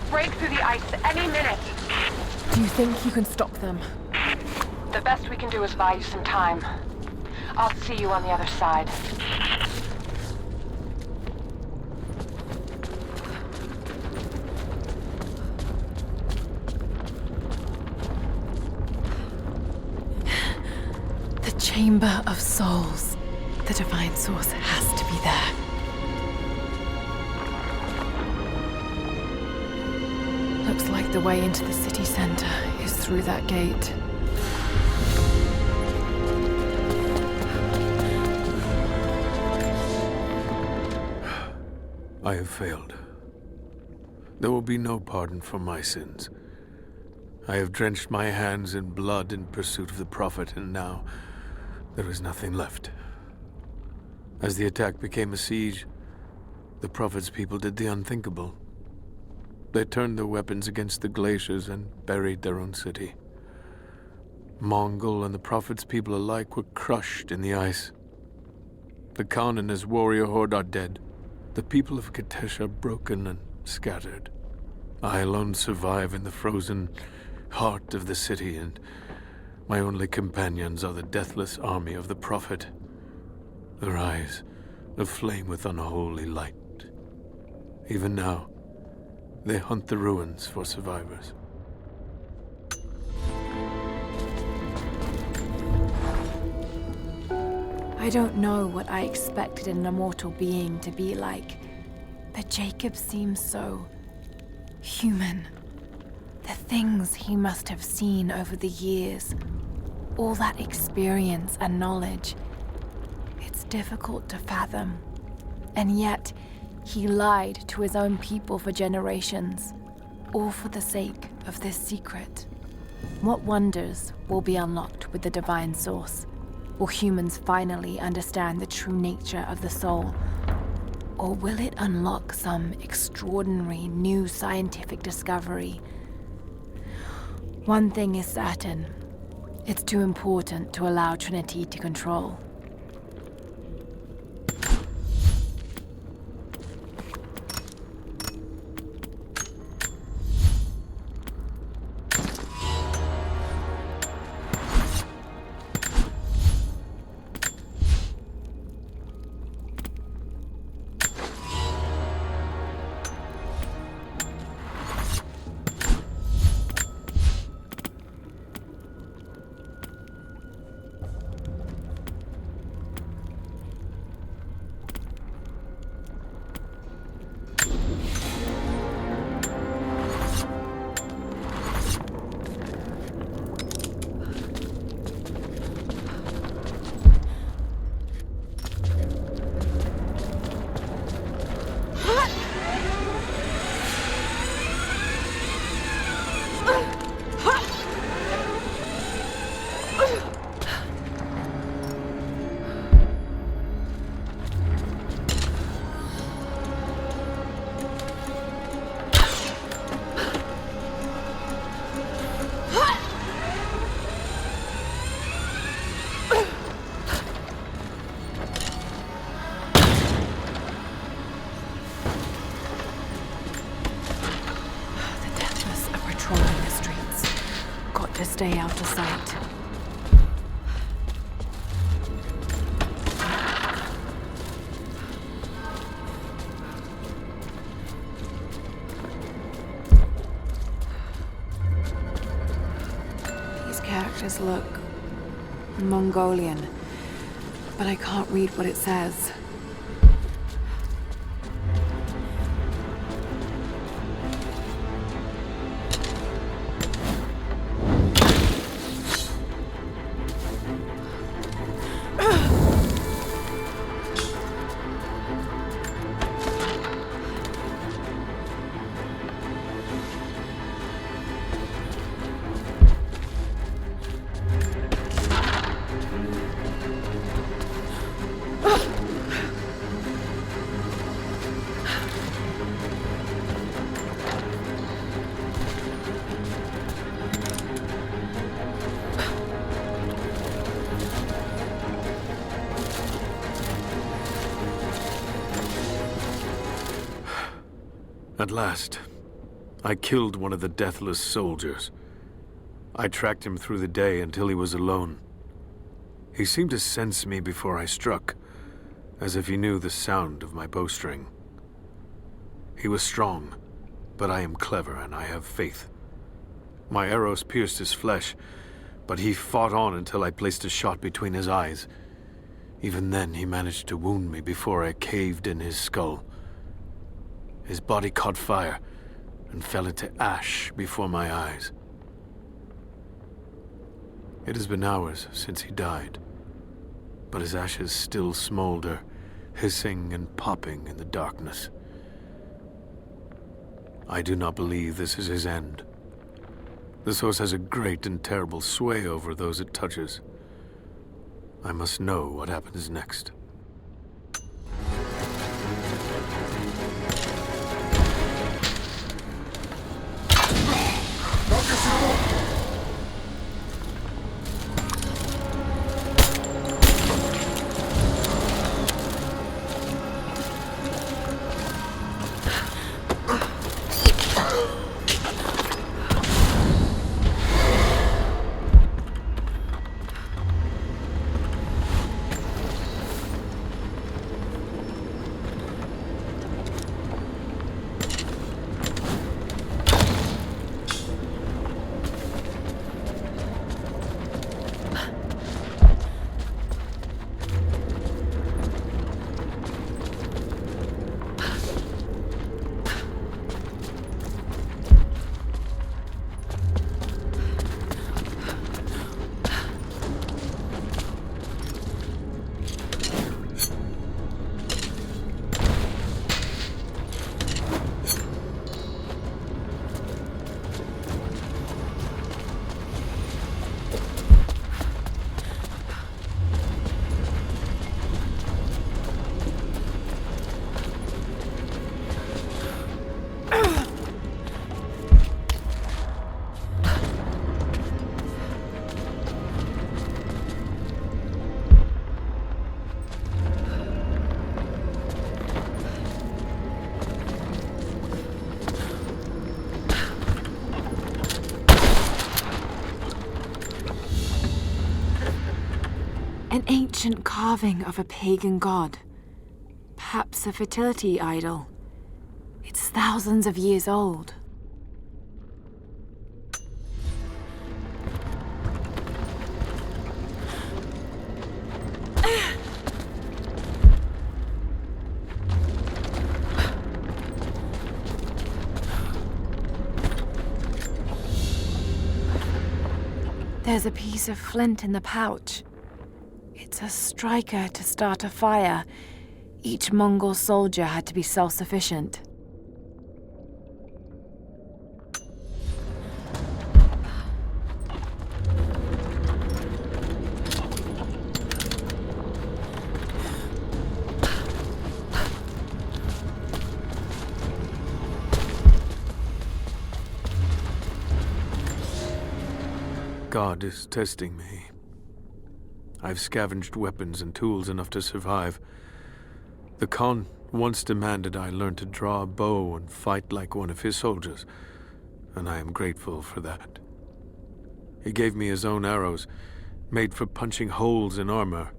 break through the ice any minute. Do you think you can stop them? The best we can do is buy you some time. I'll see you on the other side. The Chamber of Souls. The Divine Source has to be there. Looks like the way into the city center is through that gate. I have failed. There will be no pardon for my sins. I have drenched my hands in blood in pursuit of the Prophet, and now there is nothing left. As the attack became a siege, the Prophet's people did the unthinkable. They turned their weapons against the glaciers and buried their own city. Mongol and the Prophet's people alike were crushed in the ice. The Khan and his warrior horde are dead. The people of Kitezh are broken and scattered. I alone survive in the frozen heart of the city, and my only companions are the deathless army of the Prophet, their eyes aflame with unholy light. Even now, they hunt the ruins for survivors. I don't know what I expected an immortal being to be like, but Jacob seems so human. The things he must have seen over the years, all that experience and knowledge, it's difficult to fathom. And yet, he lied to his own people for generations, all for the sake of this secret. What wonders will be unlocked with the Divine Source? Will humans finally understand the true nature of the soul? Or will it unlock some extraordinary new scientific discovery? One thing is certain. It's too important to allow Trinity to control. To stay out of sight. These characters look Mongolian, but I can't read what it says. At last, I killed one of the deathless soldiers. I tracked him through the day until he was alone. He seemed to sense me before I struck, as if he knew the sound of my bowstring. He was strong, but I am clever and I have faith. My arrows pierced his flesh, but he fought on until I placed a shot between his eyes. Even then, he managed to wound me before I caved in his skull. His body caught fire and fell into ash before my eyes. It has been hours since he died, but his ashes still smolder, hissing and popping in the darkness. I do not believe this is his end. The source has a great and terrible sway over those it touches. I must know what happens next. An ancient carving of a pagan god. Perhaps a fertility idol. It's thousands of years old. There's a piece of flint in the pouch. It's a striker to start a fire. Each Mongol soldier had to be self-sufficient. God is testing me. I've scavenged weapons and tools enough to survive. The Khan once demanded I learn to draw a bow and fight like one of his soldiers, and I am grateful for that. He gave me his own arrows, made for punching holes in armor.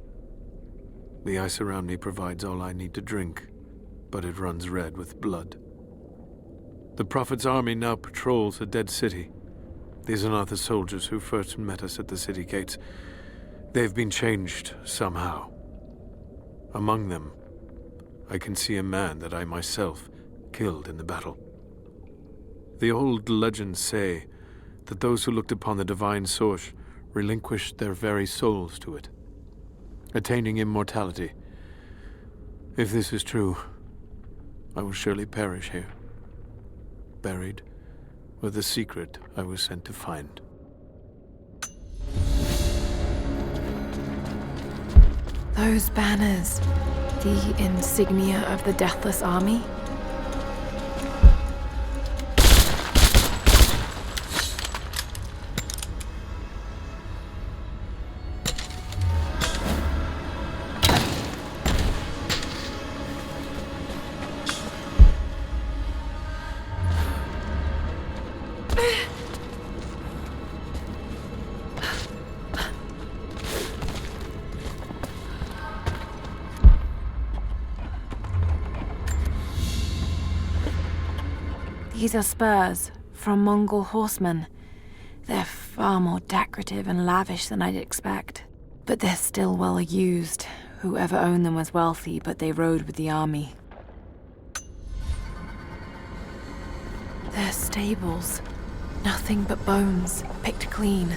The ice around me provides all I need to drink, but it runs red with blood. The Prophet's army now patrols a dead city. These are not the soldiers who first met us at the city gates. They've been changed somehow. Among them, I can see a man that I myself killed in the battle. The old legends say that those who looked upon the divine source relinquished their very souls to it, attaining immortality. If this is true, I will surely perish here, buried with the secret I was sent to find. Those banners, the insignia of the Deathless Army? These are spurs from Mongol horsemen. They're far more decorative and lavish than I'd expect. But they're still well used. Whoever owned them was wealthy, but they rode with the army. They're stables. Nothing but bones, picked clean.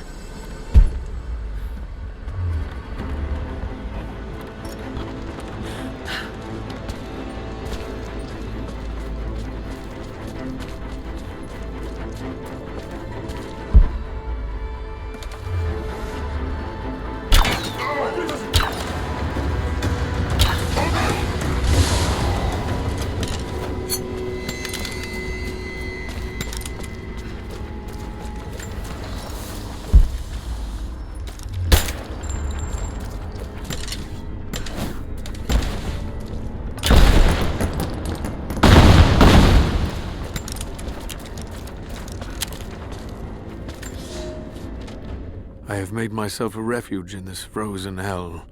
I have made myself a refuge in this frozen hell,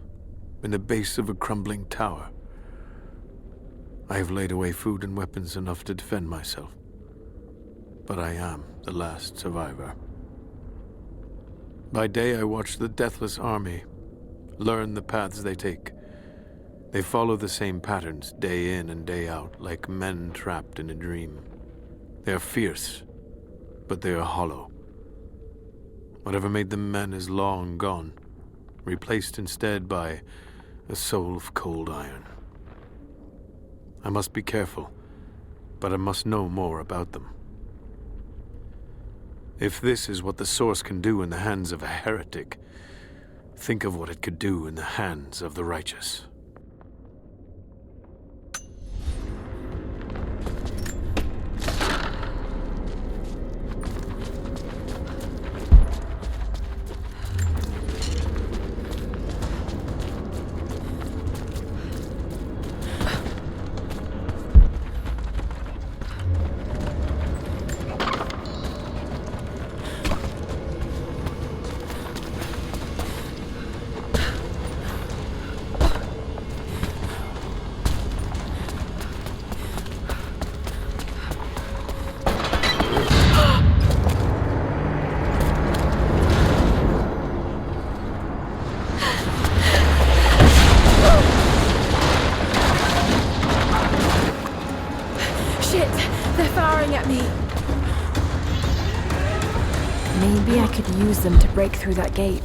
in the base of a crumbling tower. I have laid away food and weapons enough to defend myself. But I am the last survivor. By day I watch the deathless army, learn the paths they take. They follow the same patterns day in and day out, like men trapped in a dream. They are fierce, but they are hollow. Whatever made them men is long gone, replaced instead by a soul of cold iron. I must be careful, but I must know more about them. If this is what the Source can do in the hands of a heretic, think of what it could do in the hands of the righteous. Maybe I could use them to break through that gate.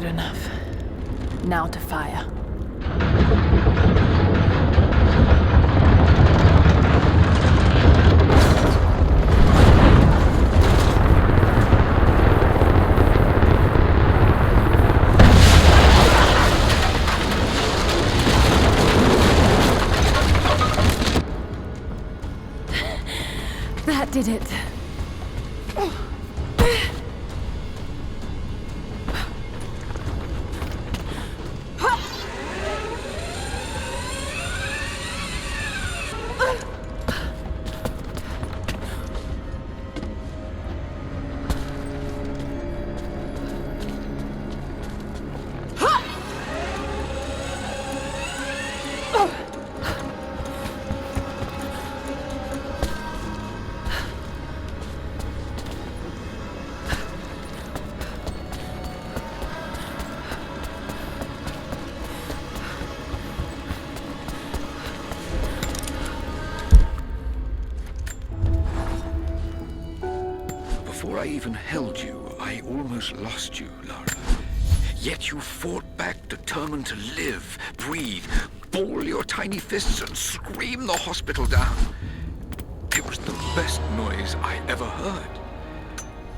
enough. Now to fire. That did it. Before I even held you, I almost lost you, Lara. Yet you fought back, determined to live, breathe, ball your tiny fists and scream the hospital down. It was the best noise I ever heard.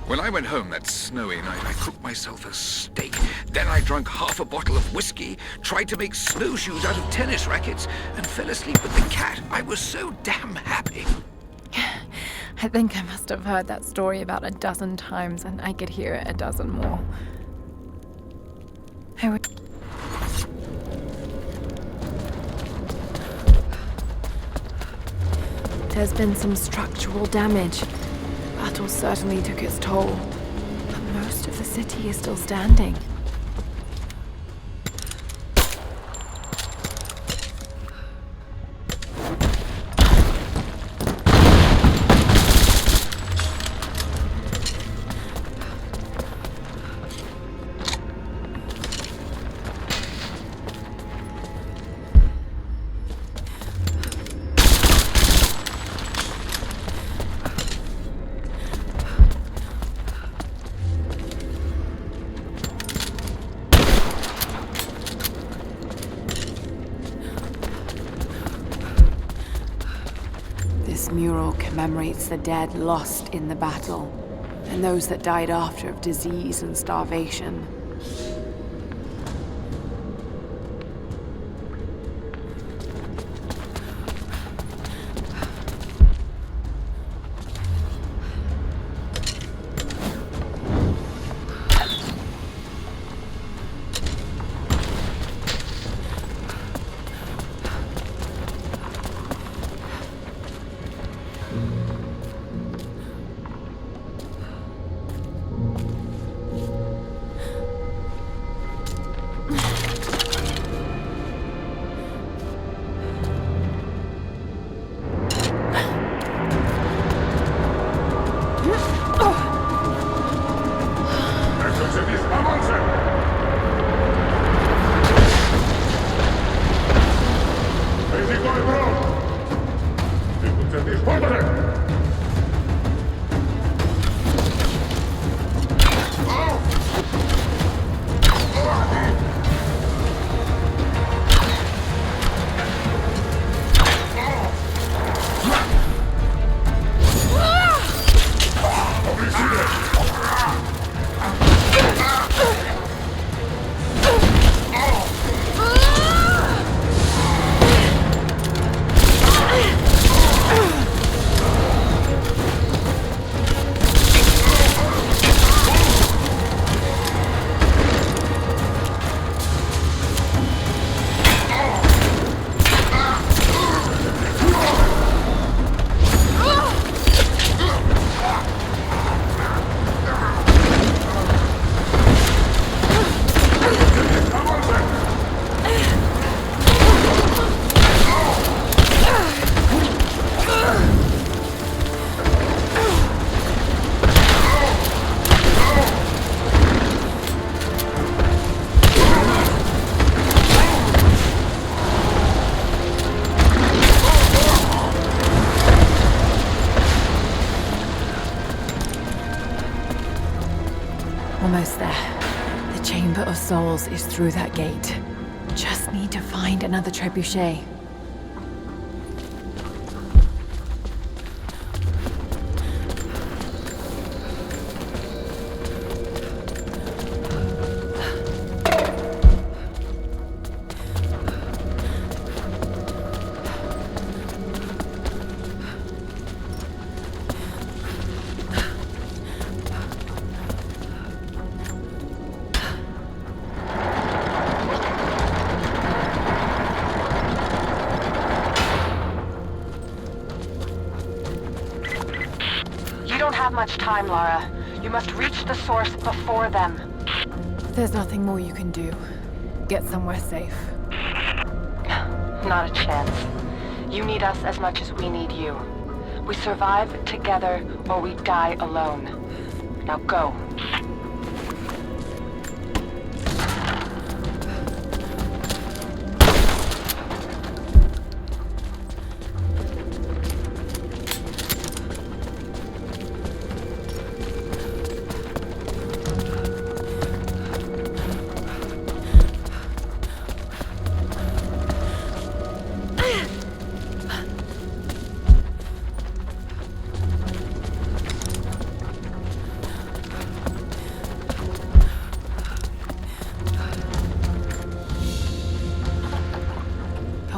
When I went home that snowy night, I cooked myself a steak. Then I drank half a bottle of whiskey, tried to make snowshoes out of tennis rackets, and fell asleep with the cat. I was so damn happy. I think I must have heard that story about a dozen times, and I could hear it a dozen more. There's been some structural damage. Battle certainly took its toll, but most of the city is still standing. This mural commemorates the dead lost in the battle, and those that died after of disease and starvation. souls is through that gate. Just need to find another trebuchet. You don't have much time, Lara. You must reach the source before them. There's nothing more you can do. Get somewhere safe. Not a chance. You need us as much as we need you. We survive together or we die alone. Now go.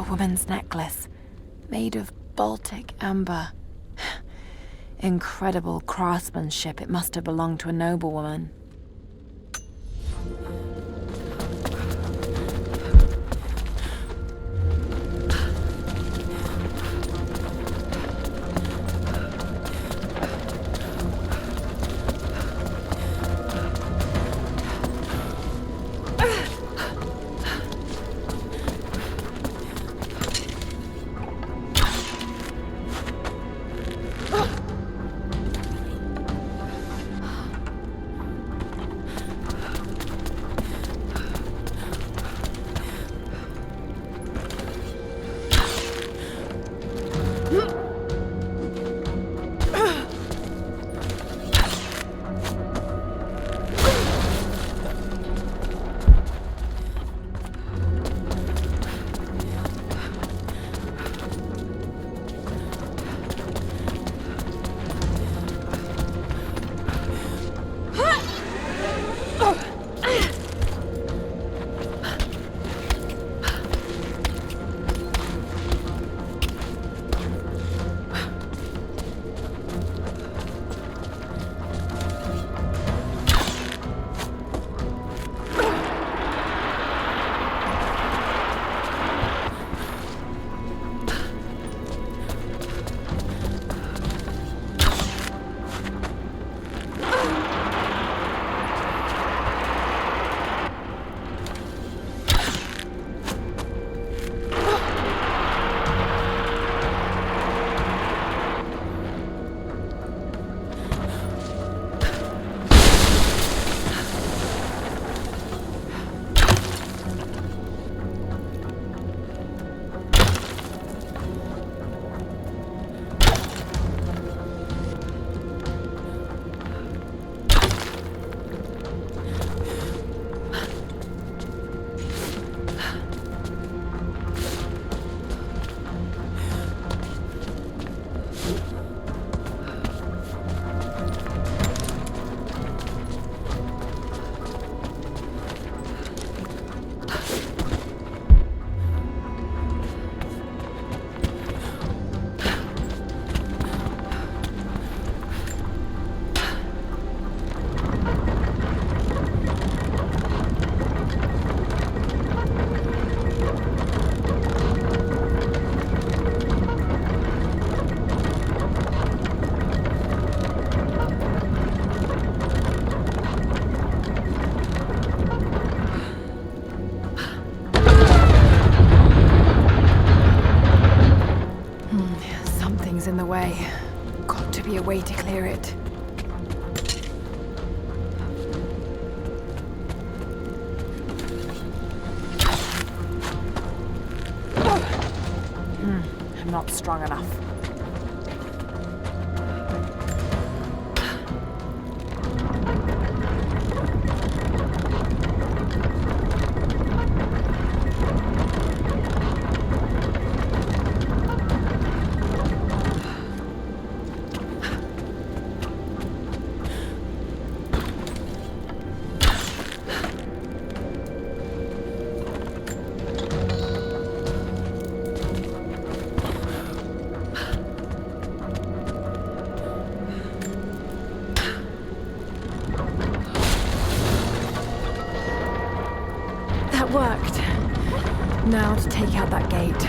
Woman's necklace, made of Baltic amber. Incredible craftsmanship. It must have belonged to a noblewoman. In the way. Got to be a way to clear it. I'm not strong enough. That worked. Now to take out that gate.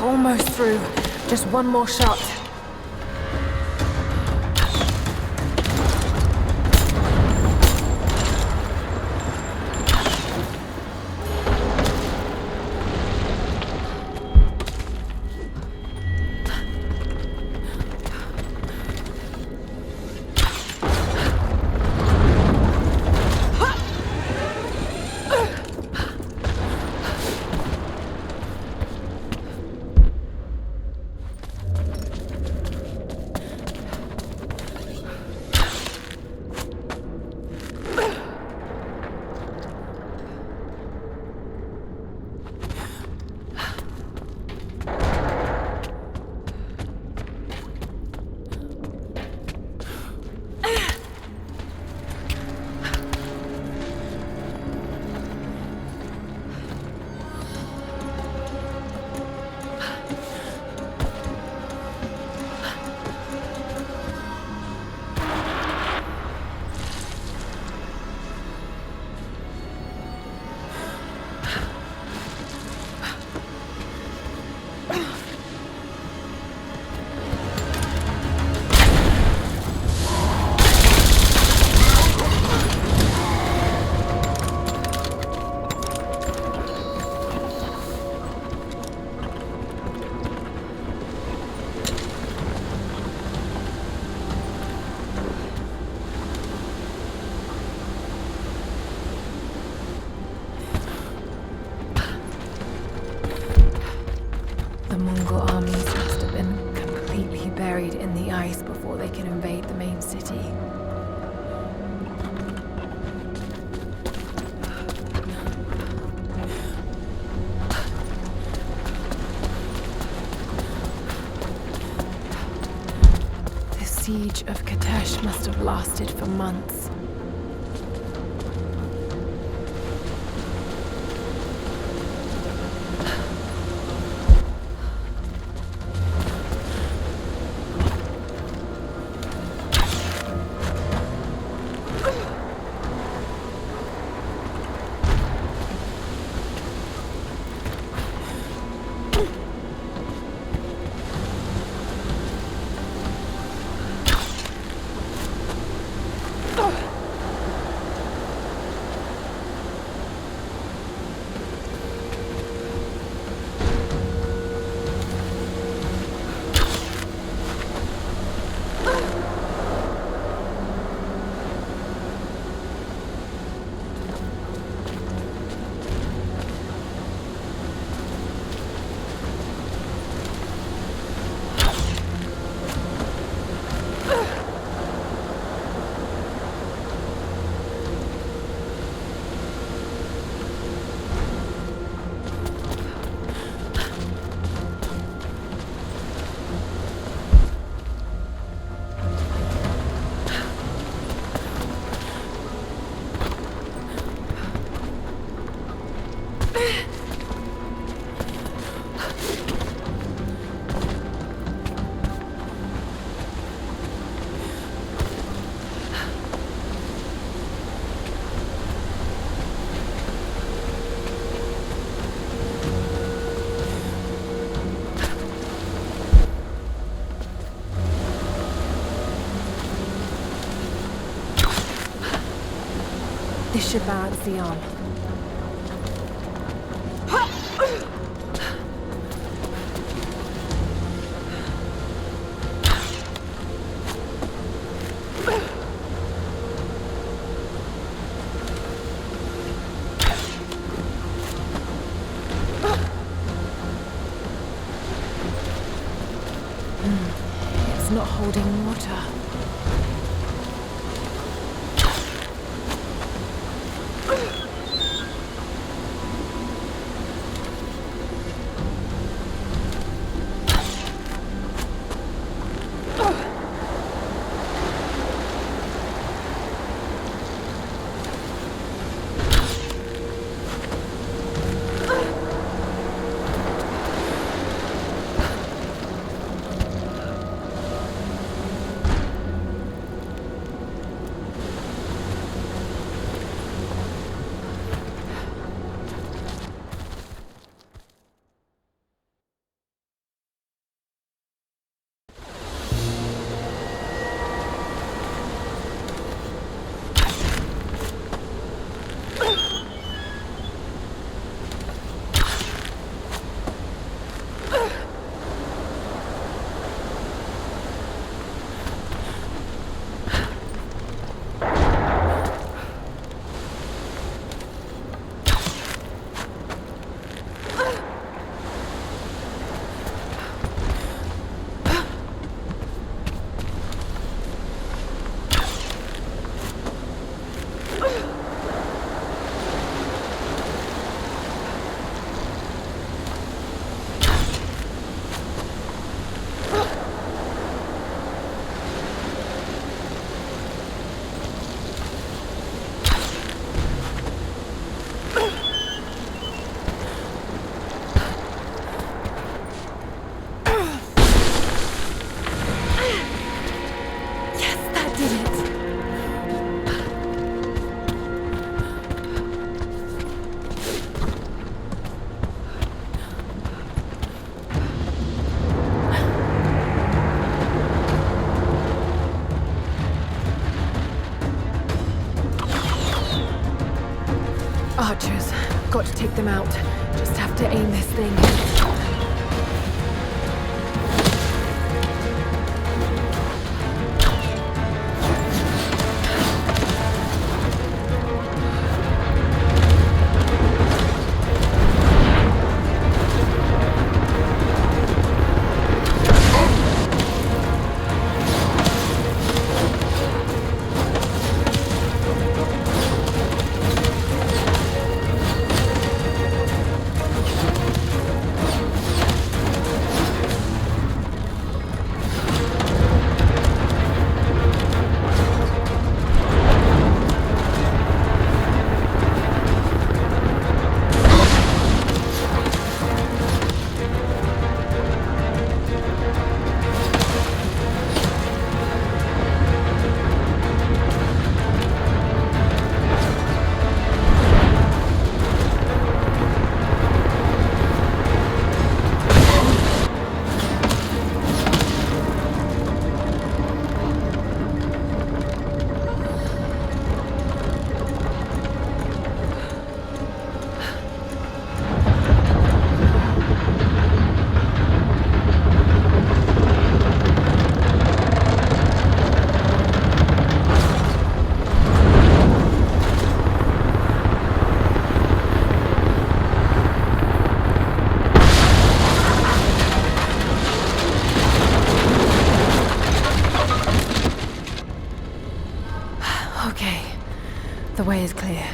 Almost through. Just one more shot. The Mongol armies must have been completely buried in the ice before they can invade the main city. The siege of Kitezh must have lasted for months. This should balance the arm. not holding water. Archers. Got to take them out. Just have to aim this thing. Okay, the way is clear.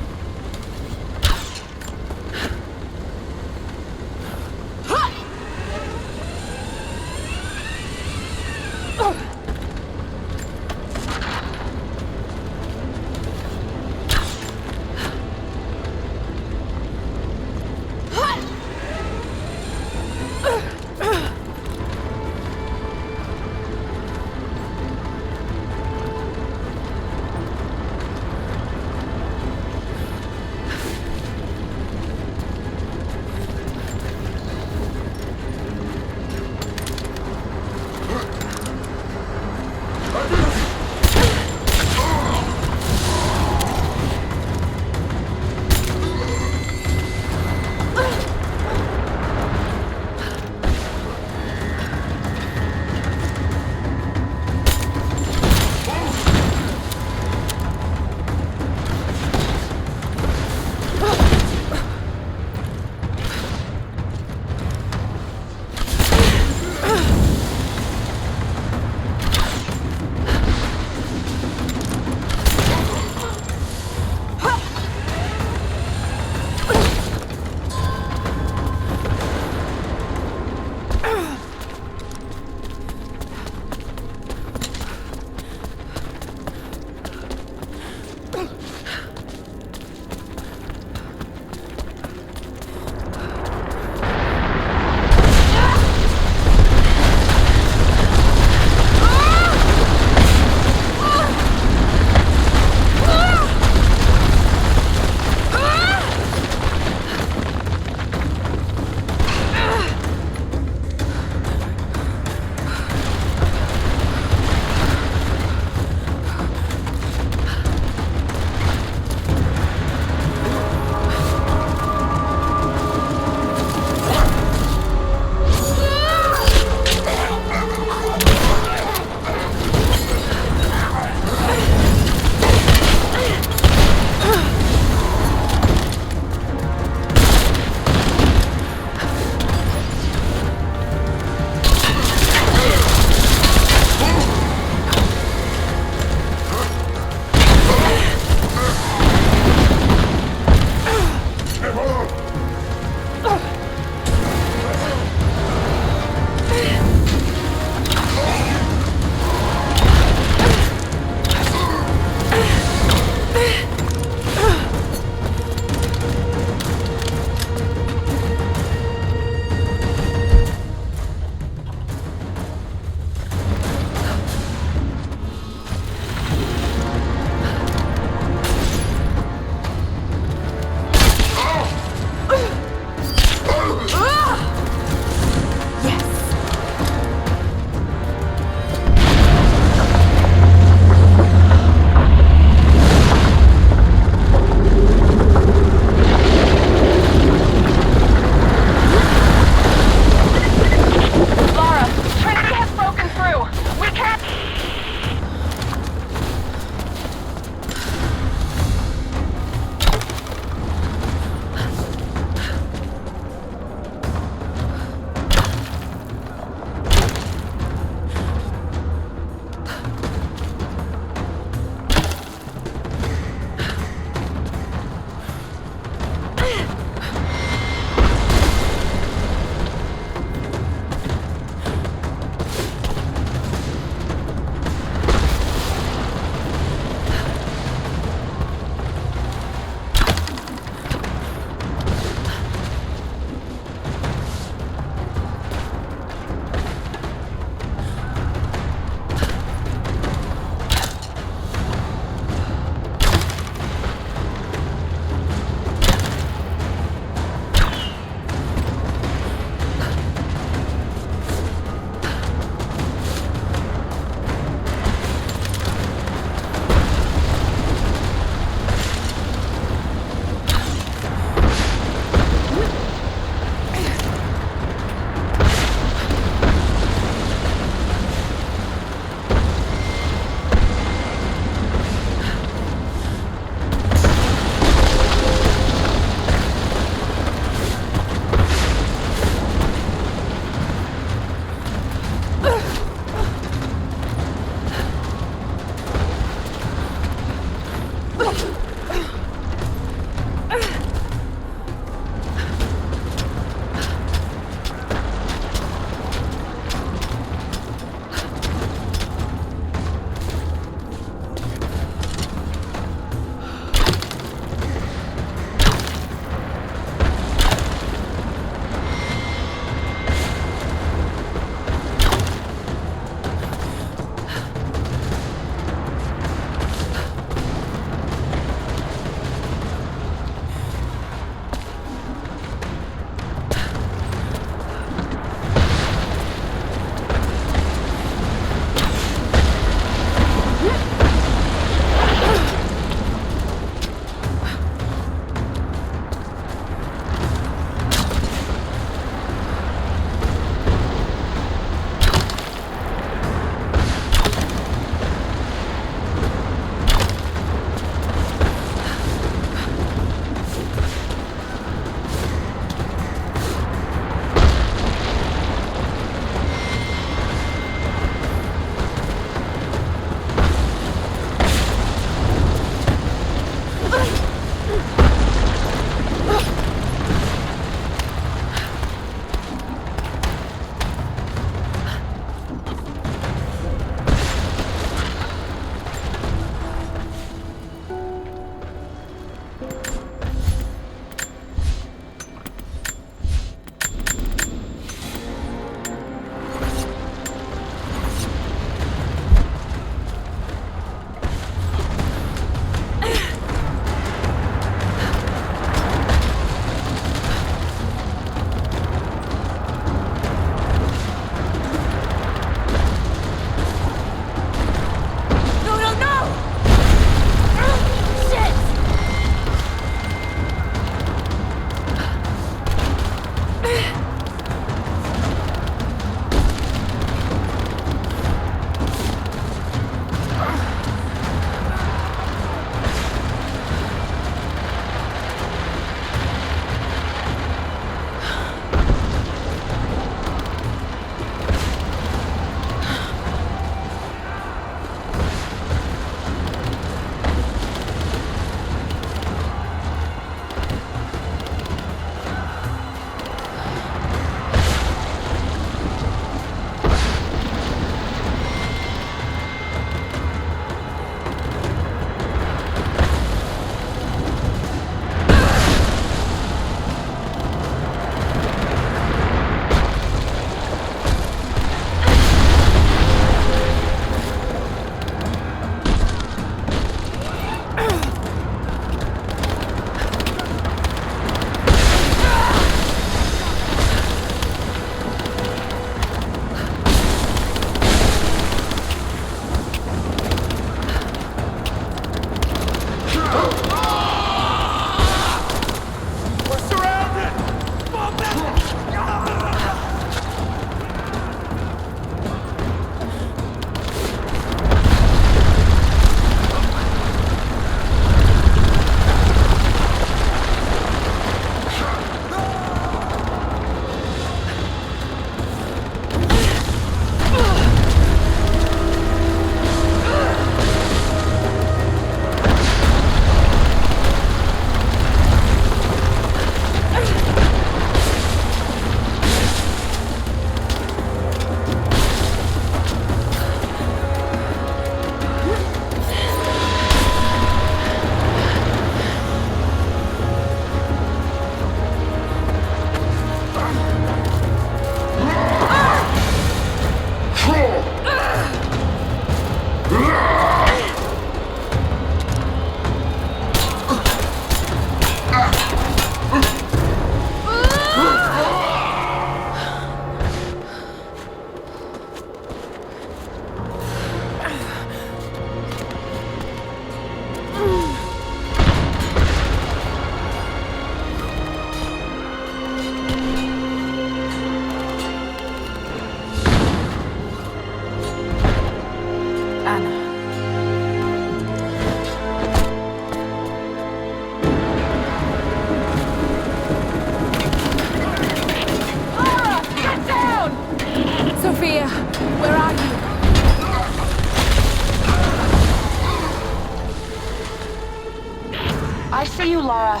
see you, Lara.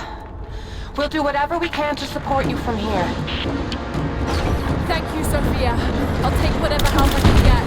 We'll do whatever we can to support you from here. Thank you, Sophia. I'll take whatever help I can get.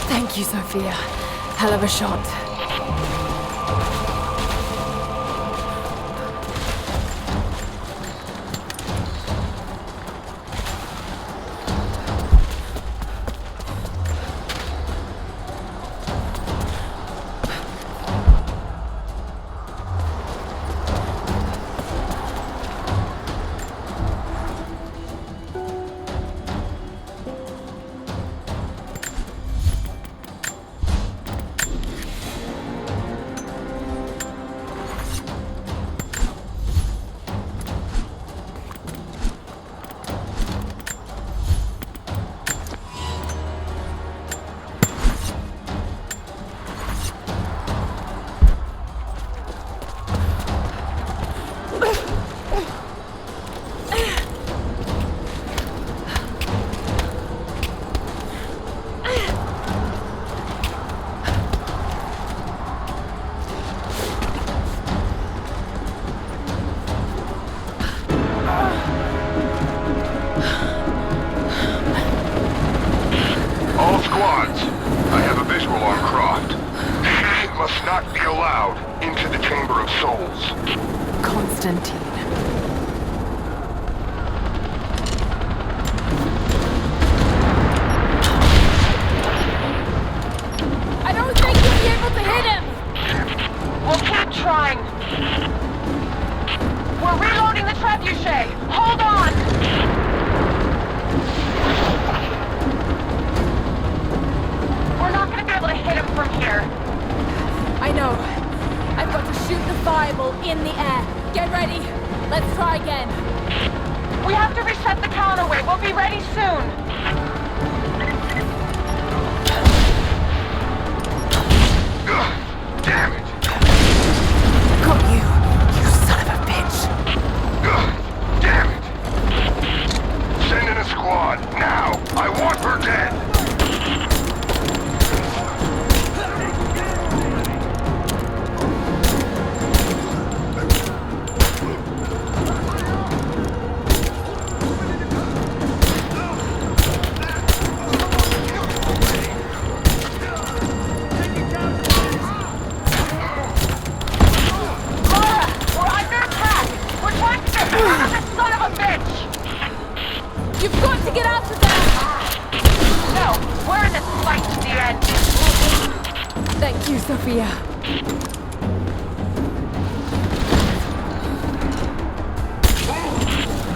Thank you, Sophia. Hell of a shot. Constantine. I don't think you'll be able to hit him! We'll keep trying. We're reloading the trebuchet. Hold on! We're not gonna be able to hit him from here. I know. I've got to shoot the fireball in the air. Get ready. Let's try again. We have to reset the counterweight. We'll be ready soon. Damn it! Got you, you son of a bitch. Damn it! Send in a squad, now! I want her dead! You've got to get after them! No, we're in this fight to the end. Thank you, Sophia.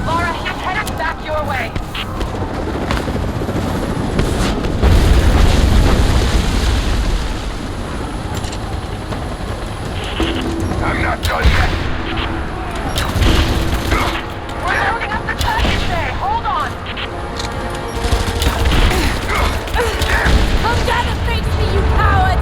Lara, he's headed back your way. I'm not done yet. We're loading up the trebuchet. Hold on. Come down and face me, you coward!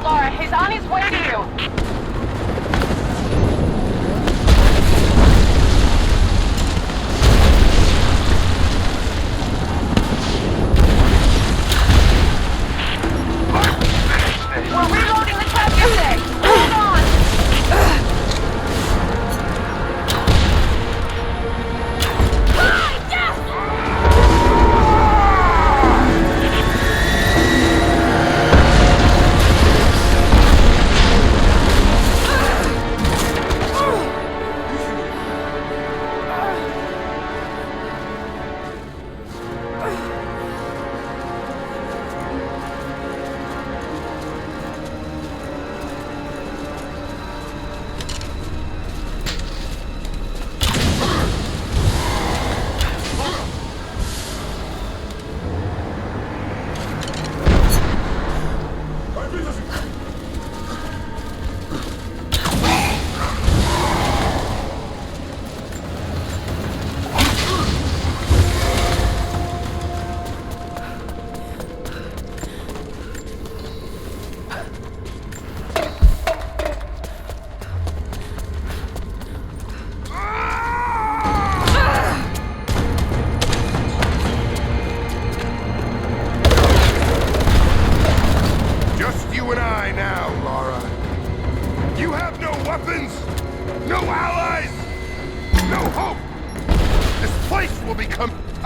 Laura, he's on his way to you! We're reloading the transmitter! Hold on!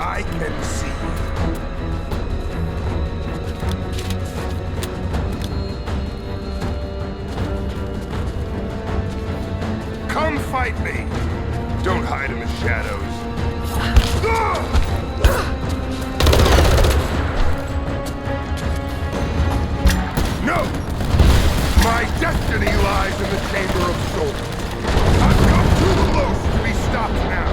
I can see. Come fight me! Don't hide in the shadows. No! My destiny lies in the Chamber of Souls. I've come too close to be stopped now.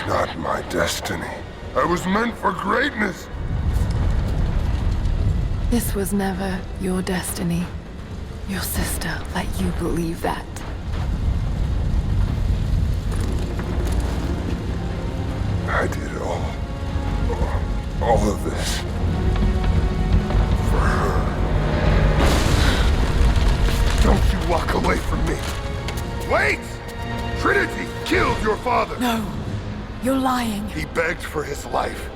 Not my destiny. I was meant for greatness. This was never your destiny. Your sister let you believe that. I did all of this for her. Don't you walk away from me. Wait! Trinity killed your father. No. You're lying. He begged for his life.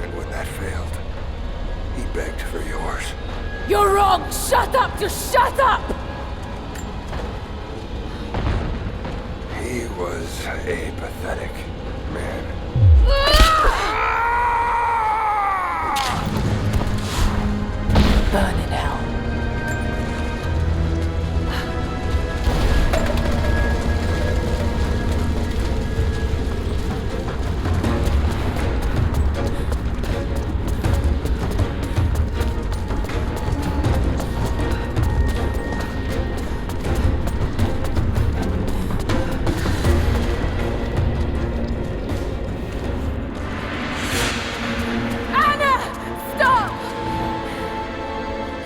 And when that failed, he begged for yours. You're wrong! Shut up! Just shut up! He was a pathetic man. Burn in hell.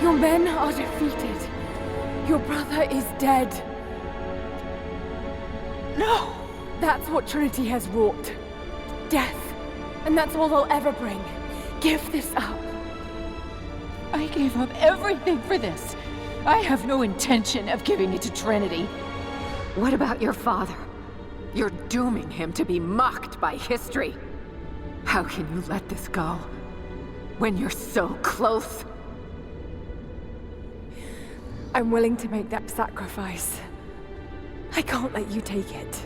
Your men are defeated. Your brother is dead. No! That's what Trinity has wrought. Death. And that's all they'll ever bring. Give this up. I gave up everything for this. I have no intention of giving it to Trinity. What about your father? You're dooming him to be mocked by history. How can you let this go? When you're so close? I'm willing to make that sacrifice. I can't let you take it.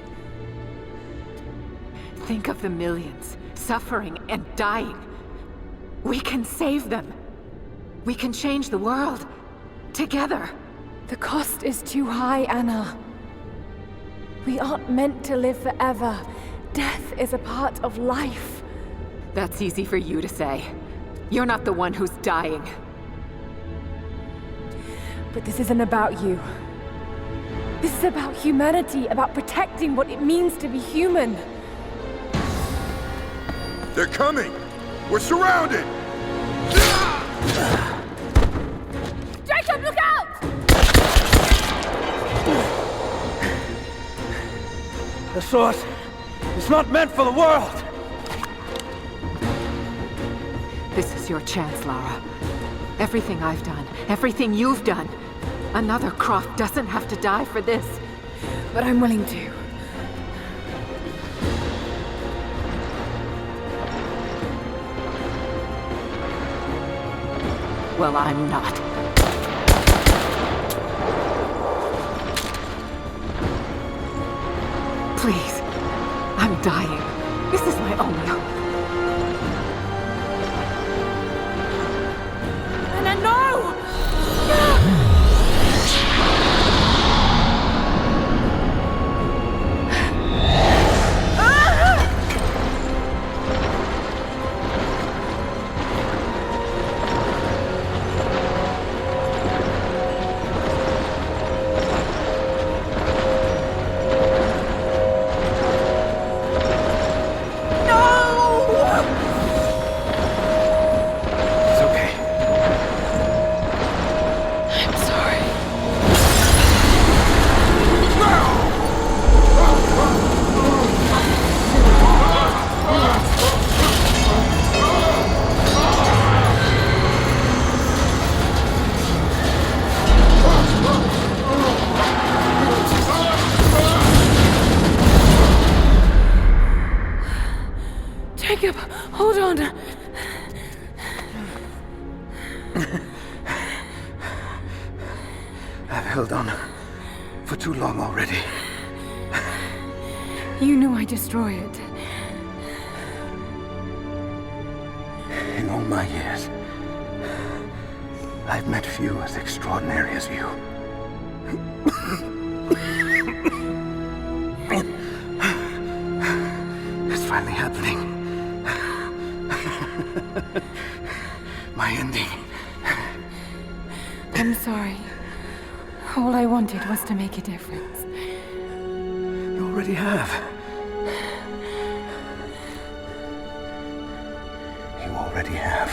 Think of the millions suffering and dying. We can save them. We can change the world. Together. The cost is too high, Anna. We aren't meant to live forever. Death is a part of life. That's easy for you to say. You're not the one who's dying. But this isn't about you. This is about humanity, about protecting what it means to be human. They're coming! We're surrounded! Jacob, look out! The source is not meant for the world! This is your chance, Lara. Everything I've done, everything you've done. Another Croft doesn't have to die for this. But I'm willing to. Well, I'm not. Please. I'm dying. This is my only hope. Anna, no! It's okay. I'm sorry. Jacob, hold on. I've held on for too long already. You knew I'd destroy it. In all my years, I've met few as extraordinary as you. It's finally happening. My ending. I'm sorry. All I wanted was to make a difference. You already have. You already have.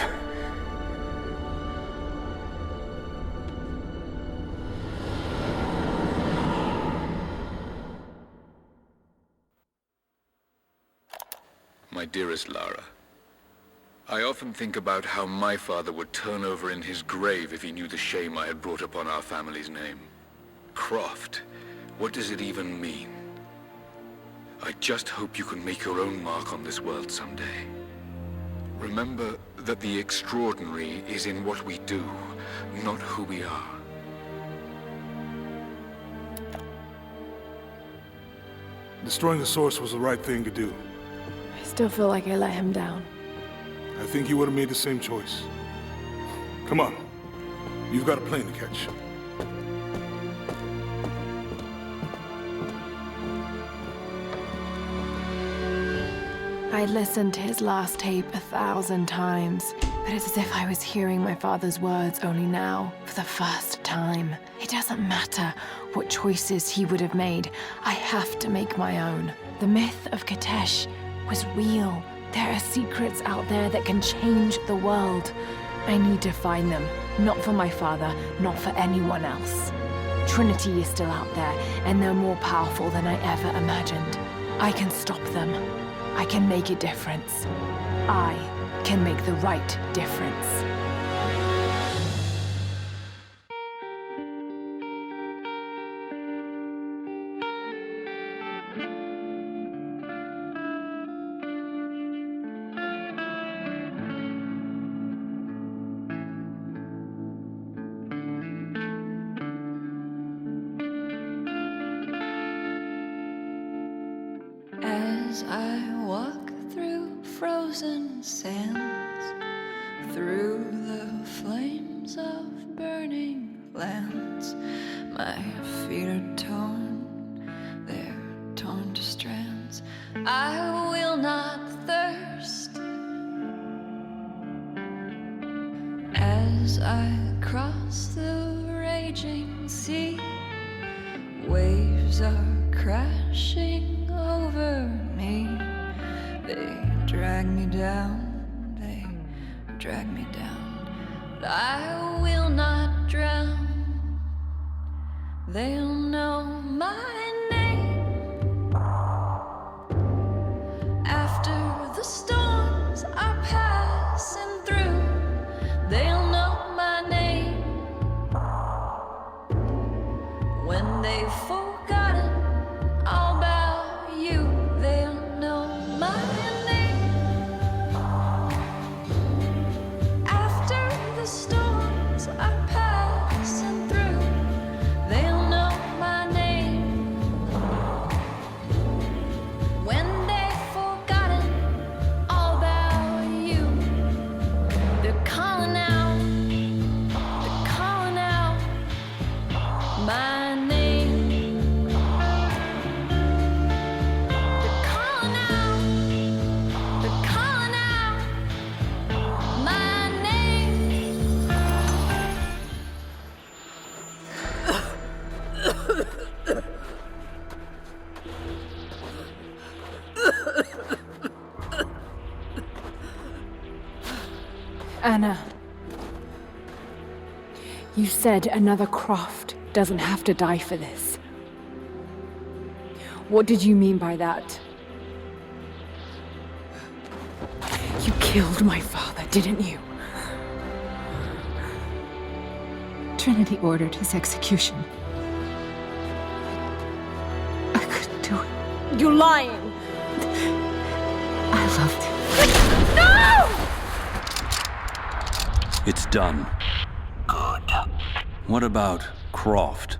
My dearest Lara, I often think about how my father would turn over in his grave if he knew the shame I had brought upon our family's name. Croft, what does it even mean? I just hope you can make your own mark on this world someday. Remember that the extraordinary is in what we do, not who we are. Destroying the source was the right thing to do. I still feel like I let him down. I think you would have made the same choice. Come on. You've got a plane to catch. I listened to his last tape 1,000 times, but it's as if I was hearing my father's words only now, for the first time. It doesn't matter what choices he would have made. I have to make my own. The myth of Kitezh was real. There are secrets out there that can change the world. I need to find them, not for my father, not for anyone else. Trinity is still out there, and they're more powerful than I ever imagined. I can stop them. I can make a difference. I can make the right difference. As I walk through frozen sands, through the flames of burning lands, my feet are torn, they're torn to strands. I will not thirst as I cross the raging sea. Waves are crashing over me. They drag me down, they drag me down. But I will not drown. They'll know my name. After the storms are passing through, they'll know my name. When they've forgotten all about you, they'll know my name. After the storms are passing through, they'll know my name. When they've forgotten all about you, they're calling out my name. They're calling out my name. Anna, you said another Croft doesn't have to die for this. What did you mean by that? You killed my father, didn't you? Trinity ordered his execution. I couldn't do it. You're lying! I loved him. No! It's done. Good. What about Croft?